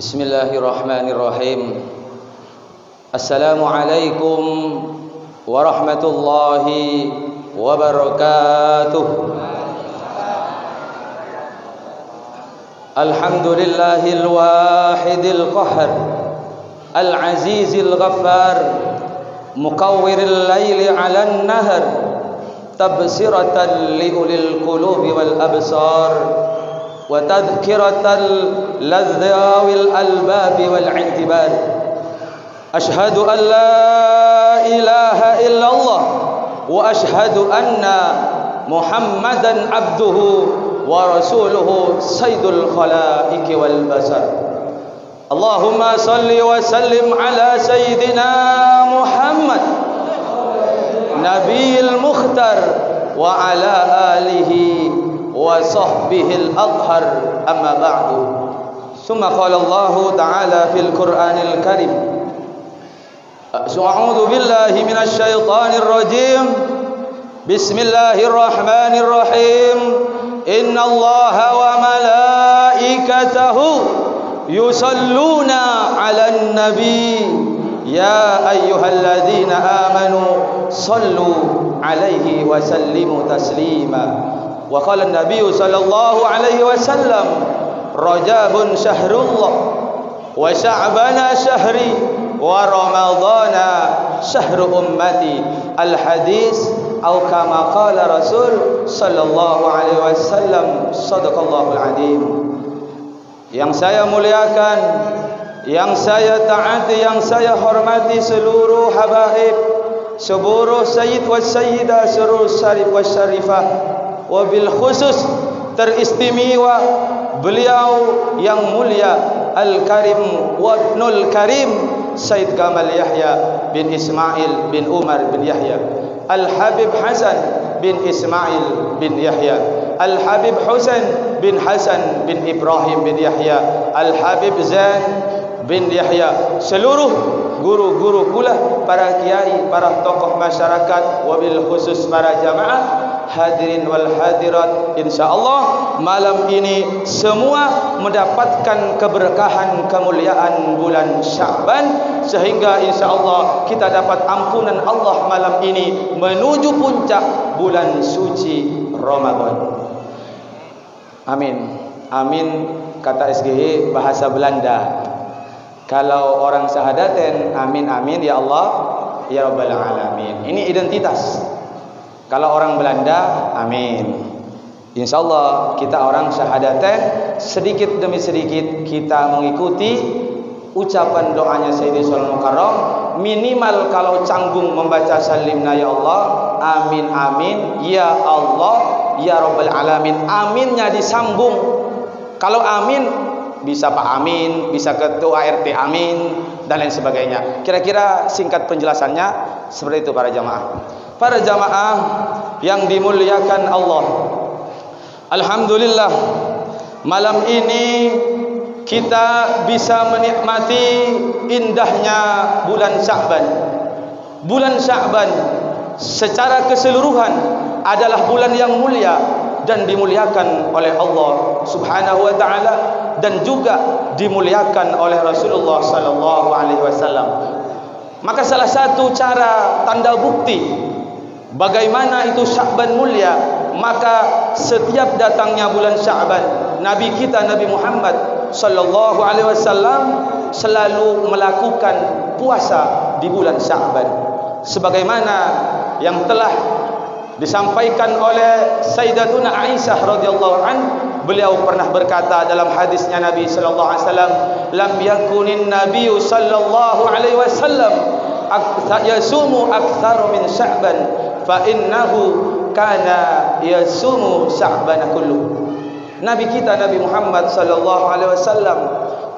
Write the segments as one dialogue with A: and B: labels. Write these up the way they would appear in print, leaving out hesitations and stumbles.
A: Bismillahirrahmanirrahim. Assalamualaikum warahmatullahi wabarakatuh. Alhamdulillahil wahidil qahhar, al-azizil ghaffar, muqawwiril laili 'alan nahar, tabsiratan liulil qulubi wal absar, wa tadhkiratal ladzawil albabi wal i'tibar. Ashhadu an la ilaha illallah wa ashhadu anna Muhammadan abduhu wa rasuluhu sayyidul khalaiqi wal basar. Allahumma salli wa sallim ala sayyidina Muhammad nabiyil mukhtar wa ala alihi wa sahbihil adhar, amma ba'du. Summa qala Allah ta'ala fil Qur'anil Karim, a'udzu billahi minasy syaithanir rajim. Bismillahirrahmanirrahim. Innallaha wa malaikatahu yusalluna 'alan nabi ya ayyuhalladzina amanu sallu 'alaihi wa sallimu taslima. Wa qala an-nabiy sallallahu alaihi wasallam, Rajabun syahrullah wa Sya'bana syahri wa Ramadhana syahru ummati. Al-hadis atau kama qala Rasul sallallahu alaihi wasallam, sadaqallahul azim. Yang saya muliakan, yang saya taati, yang saya hormati seluruh habaib, seluruh sayyid wa sayyidah, seluruh syarif wa syarifah, wabil khusus teristimewa beliau yang mulia Al-Karim wa Ibnul Karim, Sayyid Kamal Yahya bin Ismail bin Umar bin Yahya, Al-Habib Hasan bin Ismail bin Yahya, Al-Habib Husain bin Hasan bin Ibrahim bin Yahya, Al-Habib Zain bin Yahya, seluruh guru-guru pula, para kiai, para tokoh masyarakat, wabil khusus para jamaah hadirin wal hadirat. InsyaAllah malam ini semua mendapatkan keberkahan kemuliaan bulan Sya'ban, sehingga insyaAllah kita dapat ampunan Allah malam ini menuju puncak bulan suci Ramadan. Amin. Amin kata SGH bahasa Belanda. Kalau orang Sahadaten, amin amin ya Allah ya Rabbal alamin. Ini identitas. Kalau orang Belanda, amin. InsyaAllah kita orang Syahadaten, sedikit demi sedikit kita mengikuti ucapan doanya Sayyidi Shalal Mukarram. Minimal kalau canggung membaca salimna ya Allah, amin amin ya Allah ya Rabbal alamin. Aminnya disambung. Kalau amin bisa Pak Amin, bisa Ketua RT Amin, dan lain sebagainya. Kira-kira singkat penjelasannya seperti itu para jamaah. Para jamaah yang dimuliakan Allah, alhamdulillah malam ini kita bisa menikmati indahnya bulan Sya'ban. Bulan Sya'ban secara keseluruhan adalah bulan yang mulia dan dimuliakan oleh Allah Subhanahu wa taala, dan juga dimuliakan oleh Rasulullah sallallahu alaihi wasallam. Maka salah satu cara tanda bukti bagaimana itu Sya'ban mulia, maka setiap datangnya bulan Sya'ban, Nabi kita Nabi Muhammad sallallahu alaihi wasallam selalu melakukan puasa di bulan Sya'ban, sebagaimana yang telah disampaikan oleh Sayyidatuna Aisyah radhiyallahu an. Beliau pernah berkata dalam hadisnya Nabi sallallahu alaihi wasallam, lam yakunin nabiyyu sallallahu alaihi wasallam yasumu aktsara min Sya'ban fa innahu kana yasumu Sya'ban kullu. Nabi kita Nabi Muhammad sallallahu alaihi wasallam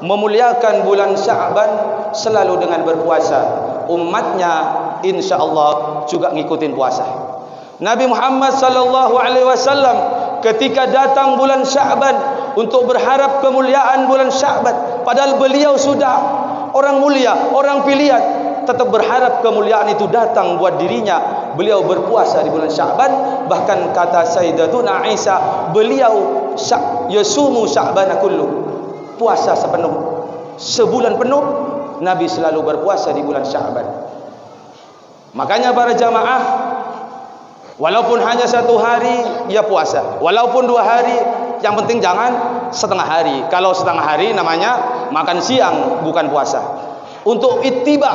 A: memuliakan bulan Sya'ban selalu dengan berpuasa. Umatnya insyaallah juga ngikutin puasa. Nabi Muhammad sallallahu alaihi wasallam ketika datang bulan Sya'ban untuk berharap kemuliaan bulan Sya'ban, padahal beliau sudah orang mulia, orang pilihan, tetap berharap kemuliaan itu datang buat dirinya. Beliau berpuasa di bulan Sya'ban. Bahkan kata Sayyidatuna Aisyah, beliau yasumu Sya'ban kullu, puasa sepenuh sebulan penuh Nabi selalu berpuasa di bulan Sya'ban. Makanya para jamaah, walaupun hanya 1 hari ya puasa, walaupun 2 hari, yang penting jangan setengah hari. Kalau setengah hari namanya makan siang, bukan puasa. Untuk ittiba,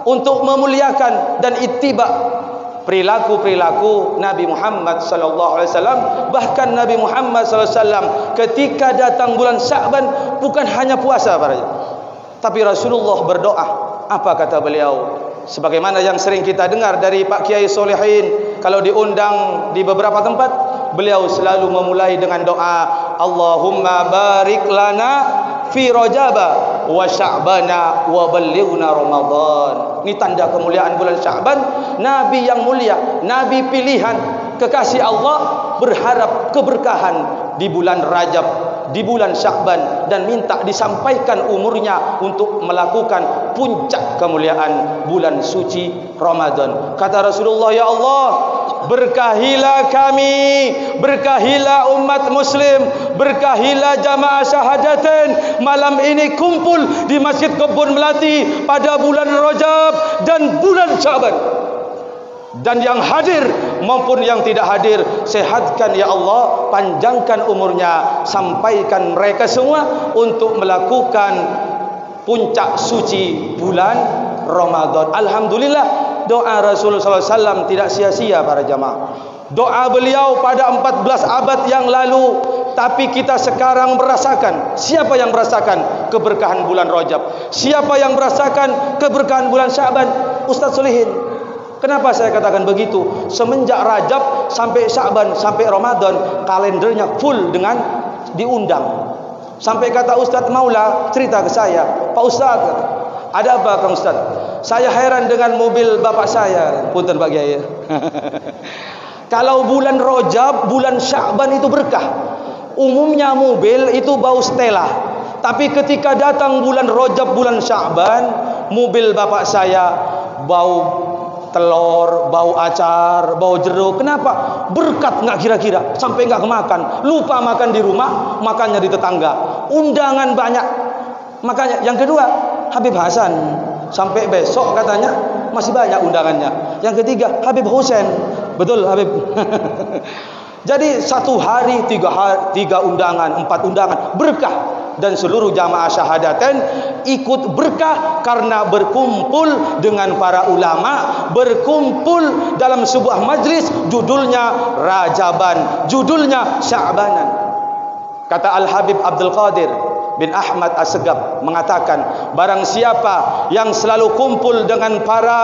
A: untuk memuliakan dan ittiba perilaku-perilaku Nabi Muhammad sallallahu alaihi wasallam. Bahkan Nabi Muhammad sallallahu alaihi wasallam ketika datang bulan Sya'ban bukan hanya puasa para, tapi Rasulullah berdoa. Apa kata beliau? Sebagaimana yang sering kita dengar dari Pak Kiai Solehin, kalau diundang di beberapa tempat, beliau selalu memulai dengan doa, Allahumma barik lana fi Rajaba wa Sya'bana wa ballighna Ramadan. Ini tanda kemuliaan bulan Sya'ban. Nabi yang mulia, Nabi pilihan, kekasih Allah, berharap keberkahan di bulan Rajab, di bulan Sya'ban, dan minta disampaikan umurnya untuk melakukan puncak kemuliaan bulan suci Ramadan. Kata Rasulullah, ya Allah, berkahilah kami, berkahilah umat muslim, berkahilah jamaah syahadatain malam ini kumpul di Masjid Kebun Melati pada bulan Rajab dan bulan Sya'ban. Dan yang hadir maupun yang tidak hadir, sehatkan ya Allah, panjangkan umurnya, sampaikan mereka semua untuk melakukan puncak suci bulan Ramadan. Alhamdulillah, doa Rasulullah SAW tidak sia-sia para jamaah. Doa beliau pada 14 abad yang lalu, tapi kita sekarang merasakan. Siapa yang merasakan keberkahan bulan Rajab? Siapa yang merasakan keberkahan bulan Sya'ban? Ustaz Solihin. Kenapa saya katakan begitu? Semenjak Rajab sampai Sya'ban sampai Ramadan, kalendernya full dengan diundang. Sampai kata Ustaz Maula cerita ke saya, Pak Ustaz, ada apa Kang Ustaz? Saya heran dengan mobil bapak saya. Punten Pak Kiai. Kalau bulan Rajab, bulan Sya'ban itu berkah. Umumnya mobil itu bau Stella. Tapi ketika datang bulan Rajab, bulan Sya'ban, mobil bapak saya bau telur, bau acar, bau jeruk. Kenapa? Berkat nggak kira-kira, sampai nggak kemakan, lupa makan di rumah, makannya di tetangga. Undangan banyak. Makanya yang kedua, Habib Hasan, sampai besok katanya masih banyak undangannya. Yang ketiga, Habib Husain, betul Habib. Jadi 1 hari 3 undangan, 4 undangan, berkah. Dan seluruh jamaah syahadatain ikut berkah karena berkumpul dengan para ulama, berkumpul dalam sebuah majlis, judulnya Rajaban, judulnya Sya'banan. Kata Al-Habib Abdul Qadir bin Ahmad As-Segaf mengatakan, barang siapa yang selalu kumpul dengan para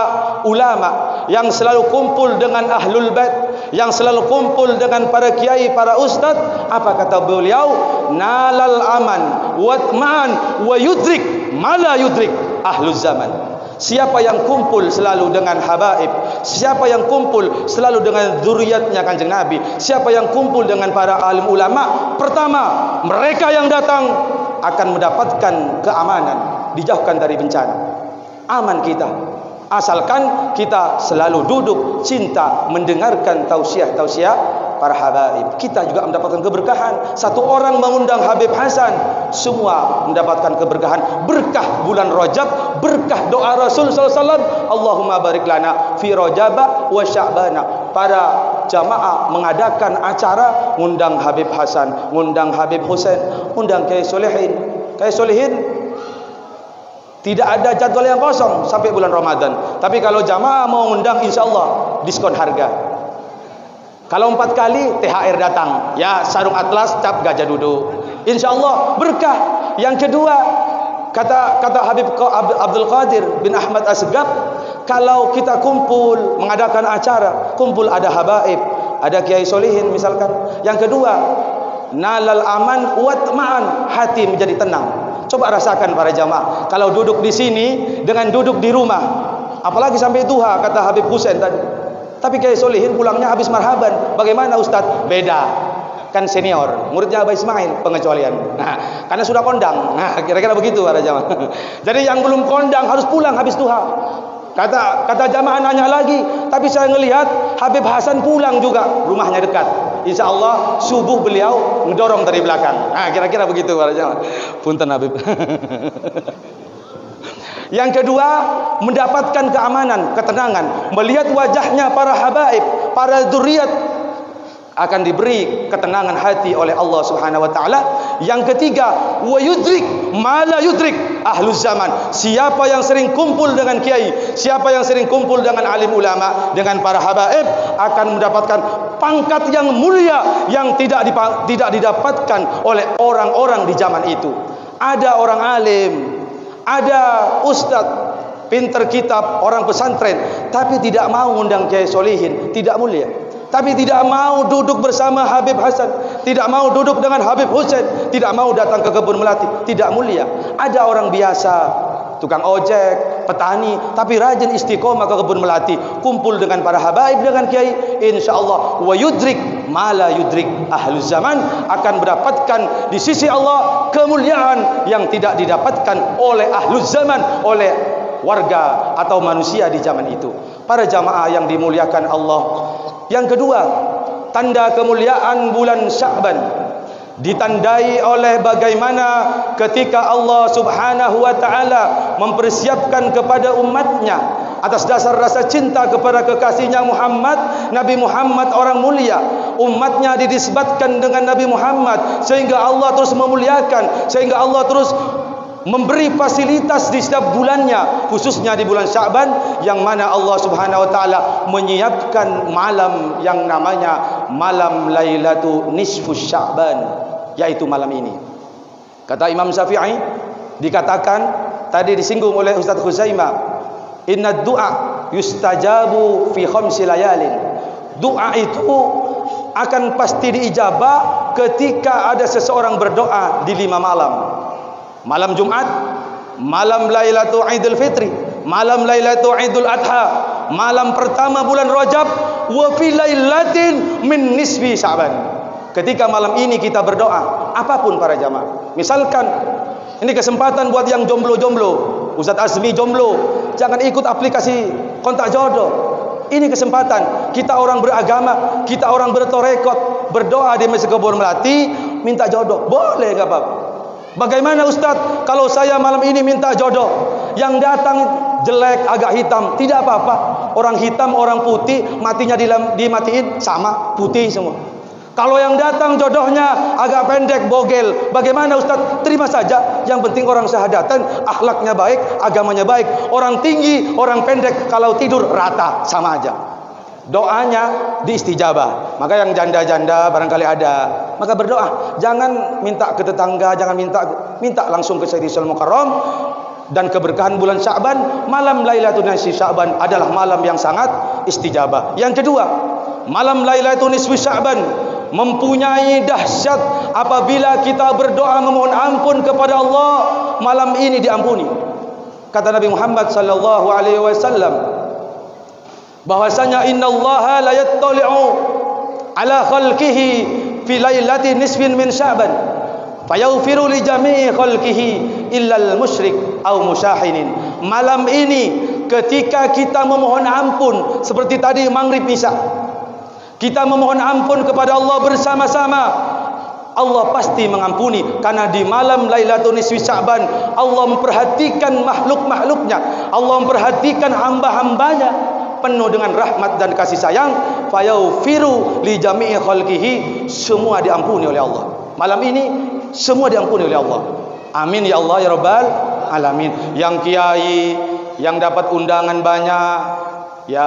A: ulama, yang selalu kumpul dengan ahlul bait, yang selalu kumpul dengan para kiai, para ustaz, apa kata beliau? Nalal aman watman wa yudrik mala yudrik ahlul zaman. Siapa yang kumpul selalu dengan habaib, siapa yang kumpul selalu dengan zuriatnya Kanjeng Nabi, siapa yang kumpul dengan para alim ulama, pertama, mereka yang datang akan mendapatkan keamanan, dijauhkan dari bencana. Aman kita, asalkan kita selalu duduk cinta mendengarkan tausiah-tausiah para habaib. Kita juga mendapatkan keberkahan. Satu orang mengundang Habib Hasan, semua mendapatkan keberkahan. Berkah bulan Rajab, berkah doa Rasul sallallahu alaihi wasallam, Allahumma barik lana fi Rajaba wa Sya'bana. Para jamaah mengadakan acara, ngundang Habib Hasan, ngundang Habib Husain, ngundang Kiai Solehin. Kiai Solehin tidak ada jadwal yang kosong sampai bulan Ramadan. Tapi kalau jamaah mau ngundang, insyaallah diskon harga. Kalau 4 kali THR datang, ya sarung atlas, cap gajah duduk. Insyaallah berkah. Yang kedua, kata Habib Abdul Qadir bin Ahmad As-Segaf, kalau kita kumpul mengadakan acara, kumpul ada habaib, ada kiai solihin misalkan. Yang kedua, nalal aman watma'an, hati menjadi tenang. Coba rasakan para jamaah, kalau duduk di sini dengan duduk di rumah, apalagi sampai duha, kata Habib Husain tadi. Tapi Kiai Solihin pulangnya habis marhaban. Bagaimana Ustaz? Beda. Kan senior, muridnya Abah Ismail, pengecualian. Nah, karena sudah kondang. Nah, kira-kira begitu para jamaah. Jadi yang belum kondang harus pulang habis duha. Kata jamaah nanya lagi, tapi saya ngelihat Habib Hasan pulang juga, rumahnya dekat. insyaallah subuh beliau ngedorong dari belakang. Nah, kira-kira begitu para jamaah. Punten Habib. Yang kedua, mendapatkan keamanan, ketenangan, melihat wajahnya para habaib, para dzurriyyat, akan diberi ketenangan hati oleh Allah Subhanahu wa taala. Yang ketiga, wa yudrik ma la yudrik ahluz zaman. Siapa yang sering kumpul dengan kiai, siapa yang sering kumpul dengan alim ulama, dengan para habaib, akan mendapatkan pangkat yang mulia yang tidak didapatkan oleh orang-orang di zaman itu. Ada orang alim, ada ustadz pinter kitab, orang pesantren, tapi tidak mau undang kiai solihin, tidak mulia. Tapi tidak mau duduk bersama Habib Hasan, tidak mau duduk dengan Habib Husain, tidak mau datang ke kebun melati, tidak mulia. Ada orang biasa, tukang ojek, petani, tapi rajin istiqomah ke kebun melati, kumpul dengan para habaib, dengan kiai, insyaallah wa yudrik ma la yudrik ahluz zaman, akan mendapatkan di sisi Allah kemuliaan yang tidak didapatkan oleh ahluz zaman, oleh warga atau manusia di zaman itu. Para jamaah yang dimuliakan Allah, yang kedua, tanda kemuliaan bulan Sya'ban ditandai oleh bagaimana ketika Allah Subhanahu wa taala mempersiapkan kepada umatnya atas dasar rasa cinta kepada kekasihnya Muhammad. Nabi Muhammad orang mulia, umatnya dinisbatkan dengan Nabi Muhammad, sehingga Allah terus memuliakan, sehingga Allah terus memberi fasilitas di setiap bulannya, khususnya di bulan Sya'ban, yang mana Allah Subhanahu wa taala menyiapkan malam yang namanya malam Lailatu Nisfus Sya'ban, yaitu malam ini. Kata Imam Syafi'i, dikatakan tadi disinggung oleh Ustaz Khuzaimah, inna du'a yustajabu fi khamsi layalin. Doa itu akan pasti diijabah ketika ada seseorang berdoa di 5 malam. Malam Jumat, malam Lailatul Idul Fitri, malam Lailatul Idul Adha, malam pertama bulan Rajab, wa fi lailatin min nisfi Sya'ban. Ketika malam ini kita berdoa, apapun para jamaah. Misalkan ini kesempatan buat yang jomblo-jomblo, Ustaz Azmi jomblo, jangan ikut aplikasi kontak jodoh. Ini kesempatan kita orang beragama, kita orang bertorekot, berdoa di Masjid Kebun Melati, minta jodoh. Boleh, enggak apa-apa. Bagaimana Ustaz kalau saya malam ini minta jodoh, yang datang jelek, agak hitam, tidak apa-apa. Orang hitam, orang putih, matinya dimatiin sama, putih semua. Kalau yang datang jodohnya agak pendek, bogel, bagaimana Ustaz? Terima saja. Yang penting orang syahadatan, akhlaknya baik, agamanya baik. Orang tinggi, orang pendek, kalau tidur rata, sama aja. Doanya diistijabah. Maka yang janda-janda barangkali ada, maka berdoa. Jangan minta ke tetangga, jangan minta langsung ke Sayyidul Mukarram. Dan keberkahan bulan Sya'ban, malam Lailatul Nisfi Sya'ban adalah malam yang sangat istijabah. Yang kedua, malam Lailatul Nisfi Sya'ban mempunyai dahsyat apabila kita berdoa memohon ampun kepada Allah, malam ini diampuni. Kata Nabi Muhammad sallallahu alaihi wasallam bahwasanya innallaha la yattali'u ala khalqihi fi lailati nisfin min Sya'ban fayaghfiru li jami'i khalqihi illa al-musyrik aw musyahinin. Malam ini ketika kita memohon ampun seperti tadi maghrib isya, kita memohon ampun kepada Allah bersama-sama, Allah pasti mengampuni. Karena di malam Lailatul Nisfi Sya'ban Allah memperhatikan makhluk-makhluknya, Allah memperhatikan hamba-hambanya, penuh dengan rahmat dan kasih sayang. Fayaghfiru li jami'i khalqihi, semua diampuni oleh Allah. Malam ini semua diampuni oleh Allah. Amin ya Allah ya Rabbal alamin. Yang kiai yang dapat undangan banyak, ya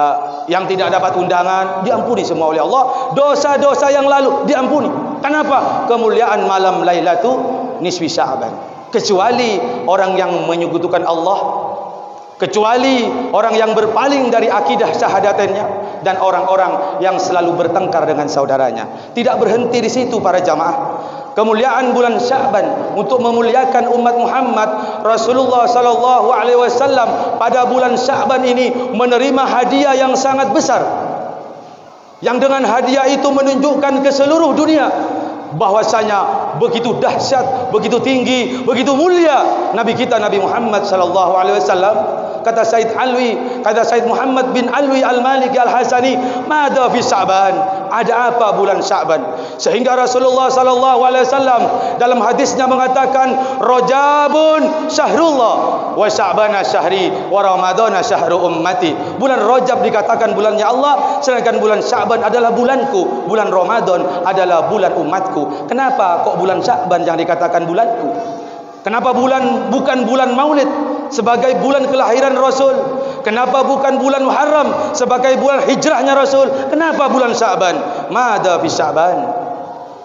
A: yang tidak dapat undangan diampuni semua oleh Allah. Dosa-dosa yang lalu diampuni. Kenapa? Kemuliaan malam Lailatul Nisfi Sya'ban. Kecuali orang yang menyekutukan Allah, kecuali orang yang berpaling dari akidah syahadatannya, dan orang-orang yang selalu bertengkar dengan saudaranya. Tidak berhenti di situ para jamaah. Kemuliaan bulan Sya'ban untuk memuliakan umat Muhammad, Rasulullah sallallahu alaihi wasallam pada bulan Sya'ban ini menerima hadiah yang sangat besar, yang dengan hadiah itu menunjukkan ke seluruh dunia bahwasanya begitu dahsyat, begitu tinggi, begitu mulia Nabi kita Nabi Muhammad sallallahu alaihi wasallam. kata Said Alwi, kata Said Muhammad bin Alwi Al-Maliki Al-Hasani, "Mada fi Sya'ban?" Ada apa bulan Sya'ban? Sehingga Rasulullah sallallahu alaihi wasallam dalam hadisnya mengatakan, "Rajabun syahrullah wa Sya'bana syahri wa Ramadana syahru ummati." Bulan Rajab dikatakan bulannya Allah, sedangkan bulan Sya'ban adalah bulanku, bulan Ramadan adalah bulan umatku. Kenapa kok bulan Sya'ban yang dikatakan bulanku? Kenapa bukan bulan Maulid sebagai bulan kelahiran Rasul? Kenapa bukan bulan Muharram sebagai bulan hijrahnya Rasul? Kenapa bulan Sya'ban? Mada fi Sya'ban?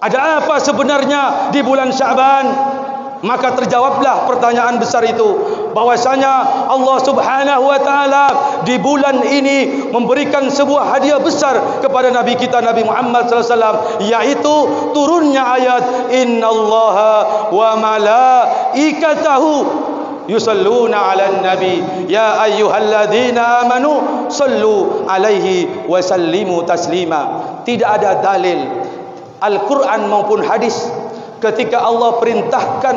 A: Ada apa sebenarnya di bulan Sya'ban? Maka terjawablah pertanyaan besar itu, bahwasanya Allah Subhanahu wa taala di bulan ini memberikan sebuah hadiah besar kepada Nabi kita Nabi Muhammad sallallahu alaihi wasallam, yaitu turunnya ayat innallaha wa malaikatahu yusalluna 'alan nabi ya ayyuhalladzina amanu sallu 'alaihi wa sallimu taslima. Tidak ada dalil Al-Quran maupun hadis ketika Allah perintahkan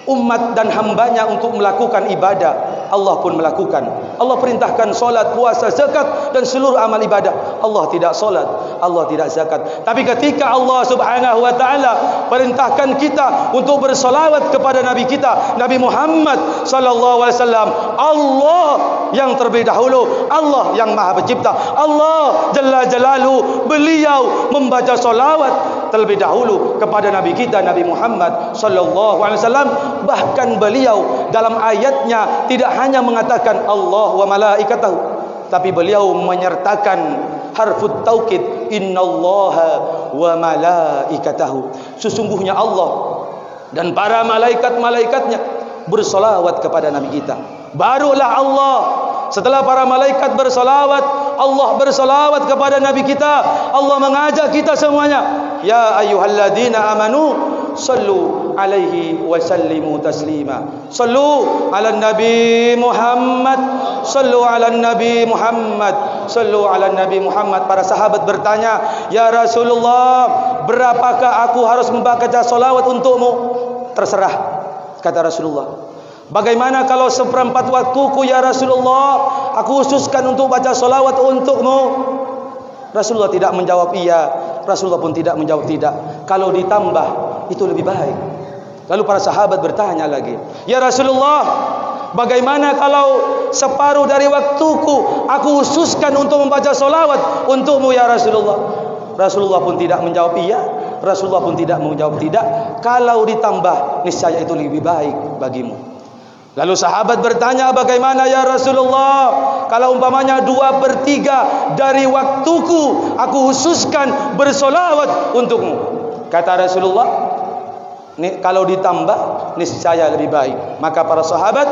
A: umat dan hambanya untuk melakukan ibadah, Allah pun melakukan. Allah perintahkan solat, puasa, zakat dan seluruh amal ibadah. Allah tidak solat, Allah tidak zakat. Tapi ketika Allah Subhanahu wa taala perintahkan kita untuk bersolawat kepada Nabi kita Nabi Muhammad sallallahu alaihi wasallam, Allah yang terlebih dahulu, Allah yang Maha Pencipta, Allah Jalla Jalaluhu, beliau membaca solawat terlebih dahulu kepada Nabi kita Nabi Muhammad sallallahu alaihi wasallam. Bahkan beliau dalam ayatnya tidak hanya mengatakan Allah wa malaikatahu, tapi beliau menyertakan harfut taukid, innallaha wa malaikatahu. Sesungguhnya Allah dan para malaikat-malaikatnya bersolawat kepada Nabi kita. Barulah Allah, setelah para malaikat bersolawat, Allah bersolawat kepada Nabi kita. Allah mengajak kita semuanya, ya ayyuhalladzina amanu sallu alaihi wa sallimu taslima. Sallu ala Nabi Muhammad, sallu ala Nabi Muhammad, sallu ala Nabi Muhammad. Para sahabat bertanya, ya Rasulullah, berapakah aku harus membaca solawat untukmu? Terserah, kata Rasulullah. Bagaimana kalau seperempat waktuku ya Rasulullah, aku khususkan untuk baca solawat untukmu? Rasulullah tidak menjawab iya, Rasulullah pun tidak menjawab tidak. Kalau ditambah itu lebih baik. Lalu para sahabat bertanya lagi, ya Rasulullah, bagaimana kalau separuh dari waktuku aku khususkan untuk membaca solawat untukmu ya Rasulullah? Rasulullah pun tidak menjawab iya, Rasulullah pun tidak menjawab tidak. Kalau ditambah niscaya itu lebih baik bagimu. Lalu sahabat bertanya, bagaimana ya Rasulullah kalau umpamanya 2/3 dari waktuku aku khususkan bersolawat untukmu? Kata Rasulullah, kalau ditambah niscaya lebih baik. Maka para sahabat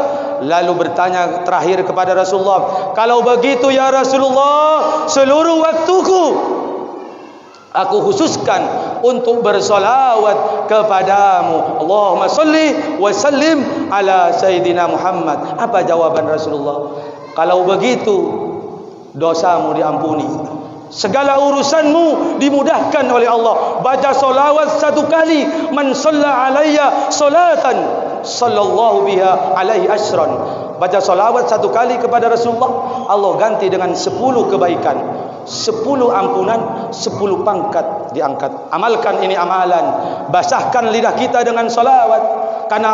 A: lalu bertanya terakhir kepada Rasulullah, kalau begitu ya Rasulullah, seluruh waktuku aku khususkan untuk bersolawat kepadamu. Allahumma salli wa sallim ala Sayyidina Muhammad. Apa jawaban Rasulullah? Kalau begitu dosamu diampuni, segala urusanmu dimudahkan oleh Allah. Baca solawat 1 kali, man shalla alayya salatan sallallahu biha alaihi asyran. Baca solawat 1 kali kepada Rasulullah, Allah ganti dengan 10 kebaikan, 10 ampunan, 10 pangkat diangkat. Amalkan ini amalan, basahkan lidah kita dengan solawat, karena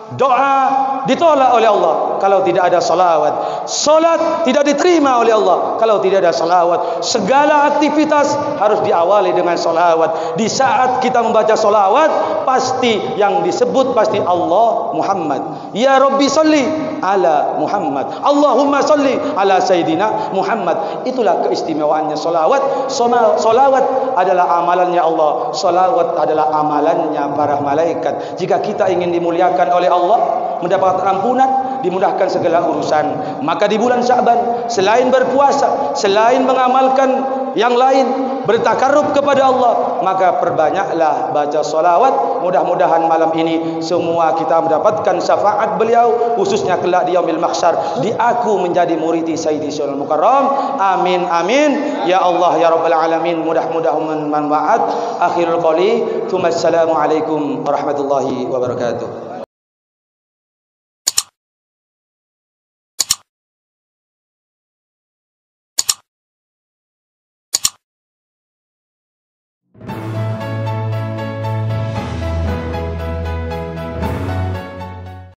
A: doa ditolak oleh Allah kalau tidak ada salawat. Salat tidak diterima oleh Allah kalau tidak ada salawat. Segala aktivitas harus diawali dengan salawat. Di saat kita membaca salawat, pasti yang disebut pasti Allah Muhammad. Ya Rabbi salli ala Muhammad, Allahumma salli ala Sayyidina Muhammad. Itulah keistimewaannya salawat. Salawat adalah amalannya Allah, salawat adalah amalannya para malaikat. Jika kita ingin dimuliakan oleh Allah, mendapatkan ampunan, dimudahkan segala urusan, maka di bulan Sya'ban selain berpuasa, selain mengamalkan yang lain, bertakarrub kepada Allah, maka perbanyaklah baca solawat. Mudah-mudahan malam ini semua kita mendapatkan syafaat beliau, khususnya kelak di yaumil mahsyar, di aku menjadi muridi Sayyidi Syarul Mukarram. Amin amin ya Allah ya Rabbal alamin. Mudah-mudahan manfaat. Akhirul qali, tsumma assalamu alaikum warahmatullahi wabarakatuh.